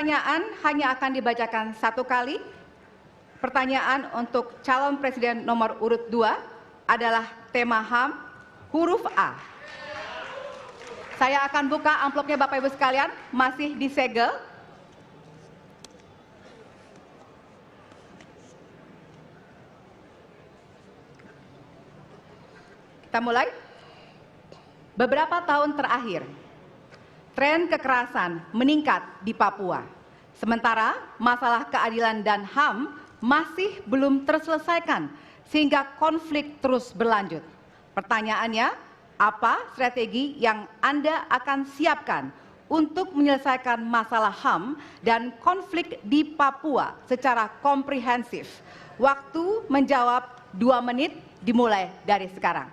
Pertanyaan hanya akan dibacakan satu kali. Pertanyaan untuk calon presiden nomor urut 2 adalah tema HAM huruf A. Saya akan buka amplopnya Bapak Ibu sekalian, masih disegel. Kita mulai. Beberapa tahun terakhir, tren kekerasan meningkat di Papua. Sementara masalah keadilan dan HAM masih belum terselesaikan sehingga konflik terus berlanjut. Pertanyaannya, apa strategi yang Anda akan siapkan untuk menyelesaikan masalah HAM dan konflik di Papua secara komprehensif? Waktu menjawab 2 menit dimulai dari sekarang.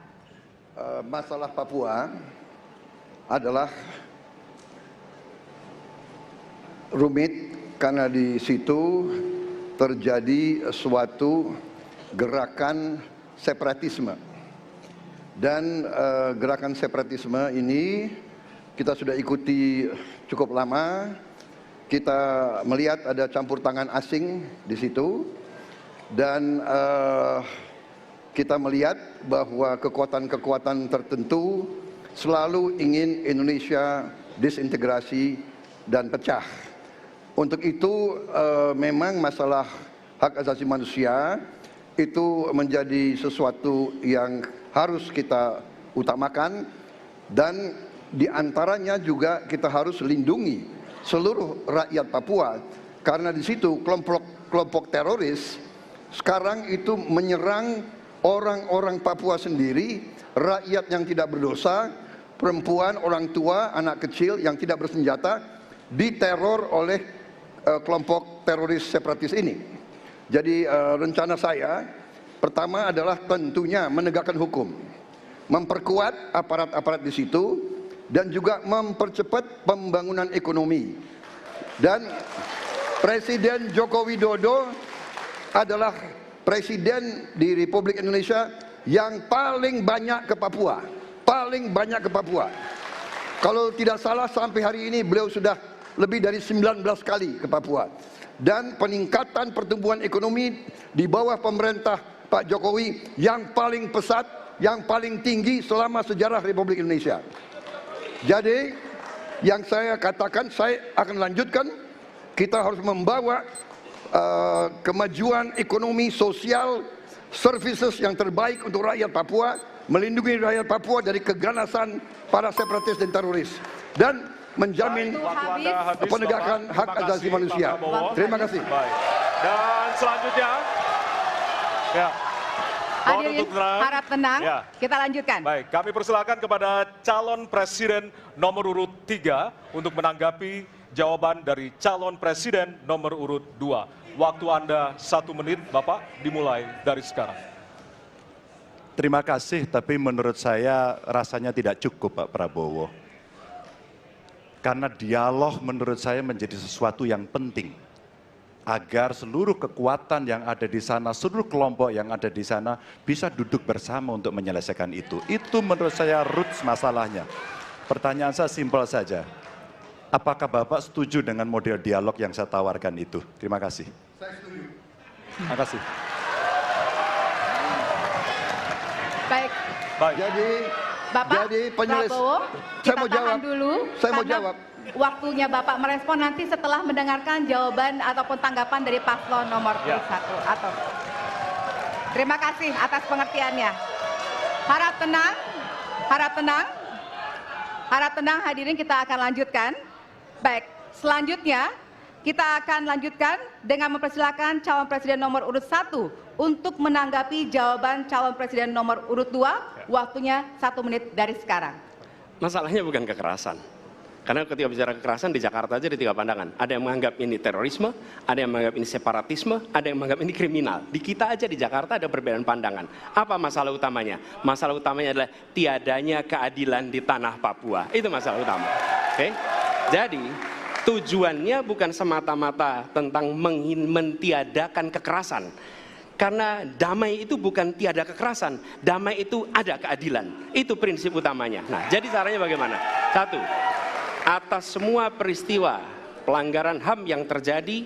Masalah Papua adalah rumit karena di situ terjadi suatu gerakan separatisme. Dan gerakan separatisme ini kita sudah ikuti cukup lama. Kita melihat ada campur tangan asing di situ. Dan kita melihat bahwa kekuatan-kekuatan tertentu selalu ingin Indonesia disintegrasi dan pecah. Untuk itu memang masalah hak asasi manusia itu menjadi sesuatu yang harus kita utamakan, dan diantaranya juga kita harus lindungi seluruh rakyat Papua, karena di situ kelompok teroris sekarang itu menyerang orang-orang Papua sendiri, rakyat yang tidak berdosa, perempuan, orang tua, anak kecil yang tidak bersenjata diteror oleh kelompok teroris separatis ini. Jadi rencana saya pertama adalah tentunya menegakkan hukum, memperkuat aparat-aparat di situ, dan juga mempercepat pembangunan ekonomi. Dan Presiden Joko Widodo adalah Presiden di Republik Indonesia yang paling banyak ke Papua. Paling banyak ke Papua. Kalau tidak salah sampai hari ini beliau sudah lebih dari 19 kali ke Papua. Dan peningkatan pertumbuhan ekonomi di bawah pemerintah Pak Jokowi yang paling pesat, yang paling tinggi selama sejarah Republik Indonesia. Jadi yang saya katakan, saya akan lanjutkan, kita harus membawa kemajuan ekonomi, sosial, services yang terbaik untuk rakyat Papua, melindungi rakyat Papua dari keganasan para separatis dan teroris, dan menjamin penegakan hak asasi manusia. Terima kasih. Baik. Dan selanjutnya, ya, hadirin harap tenang, ya. Kita lanjutkan. Baik, kami persilakan kepada calon presiden nomor urut 3 untuk menanggapi jawaban dari calon presiden nomor urut 2. Waktu Anda 1 menit, Bapak, dimulai dari sekarang. Terima kasih, tapi menurut saya rasanya tidak cukup Pak Prabowo. Karena dialog menurut saya menjadi sesuatu yang penting. Agar seluruh kekuatan yang ada di sana, seluruh kelompok yang ada di sana bisa duduk bersama untuk menyelesaikan itu. Itu menurut saya roots masalahnya. Pertanyaan saya simpel saja. Apakah Bapak setuju dengan model dialog yang saya tawarkan itu? Terima kasih. Saya setuju. Terima kasih. Baik. Bapak Prabowo, kita tahan dulu. Saya mau jawab. Waktunya Bapak merespon nanti setelah mendengarkan jawaban ataupun tanggapan dari paslon nomor 1. Atau terima kasih atas pengertiannya. Harap tenang, harap tenang, harap tenang hadirin, kita akan lanjutkan. Baik, selanjutnya kita akan lanjutkan dengan mempersilakan calon presiden nomor urut 1 untuk menanggapi jawaban calon presiden nomor urut 2. Waktunya 1 menit dari sekarang. Masalahnya bukan kekerasan. Karena ketika bicara kekerasan di Jakarta aja ada 3 pandangan. Ada yang menganggap ini terorisme, ada yang menganggap ini separatisme, ada yang menganggap ini kriminal. Di kita aja di Jakarta ada perbedaan pandangan. Apa masalah utamanya? Masalah utamanya adalah tiadanya keadilan di tanah Papua. Itu masalah utama. Oke? Jadi tujuannya bukan semata-mata tentang mentiadakan kekerasan. Karena damai itu bukan tiada kekerasan, damai itu ada keadilan. Itu prinsip utamanya. Nah, jadi caranya bagaimana? 1, atas semua peristiwa pelanggaran HAM yang terjadi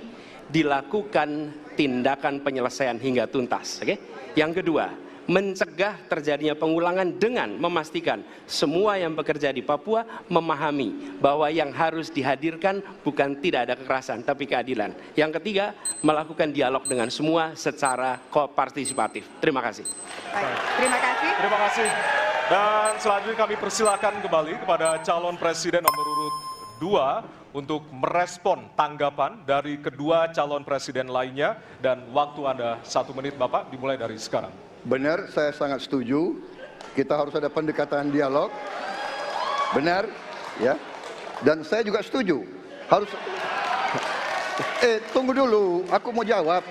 dilakukan tindakan penyelesaian hingga tuntas. Oke? Yang kedua, mencegah terjadinya pengulangan dengan memastikan semua yang bekerja di Papua memahami bahwa yang harus dihadirkan bukan tidak ada kekerasan tapi keadilan. Yang ketiga, melakukan dialog dengan semua secara kopartisipatif. Terima kasih. Baik, terima kasih. Terima kasih. Dan selanjutnya kami persilakan kembali kepada calon presiden nomor urut 2 untuk merespon tanggapan dari kedua calon presiden lainnya, dan waktu Anda 1 menit Bapak, dimulai dari sekarang. Benar, saya sangat setuju. Kita harus ada pendekatan dialog. Benar, ya. Dan saya juga setuju. Harus. Tunggu dulu, aku mau jawab.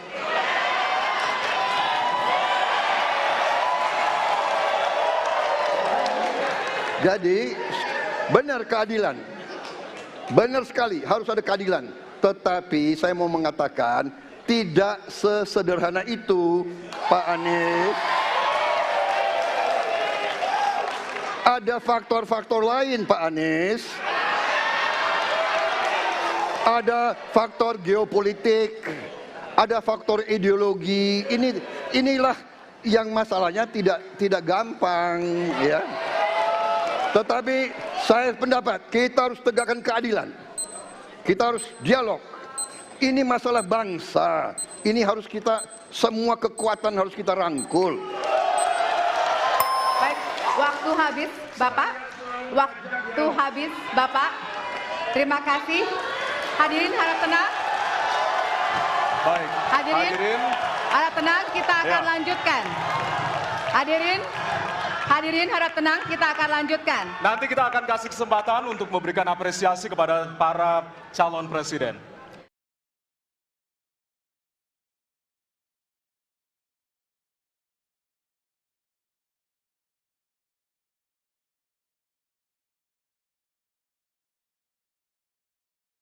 Jadi, benar keadilan. Benar sekali, harus ada keadilan. Tetapi saya mau mengatakan, tidak sesederhana itu, Pak Anies. Ada faktor-faktor lain, Pak Anies. Ada faktor geopolitik, ada faktor ideologi. Inilah yang masalahnya tidak gampang, ya. Tetapi saya pendapat kita harus tegakkan keadilan. Kita harus dialog. Ini masalah bangsa. Ini harus kita, semua kekuatan harus kita rangkul. Baik, waktu habis Bapak. Waktu habis Bapak. Terima kasih. Hadirin harap tenang. Baik, Hadirin harap tenang, kita akan Ya. lanjutkan. Hadirin harap tenang, kita akan lanjutkan. Nanti kita akan kasih kesempatan untuk memberikan apresiasi kepada para calon presiden.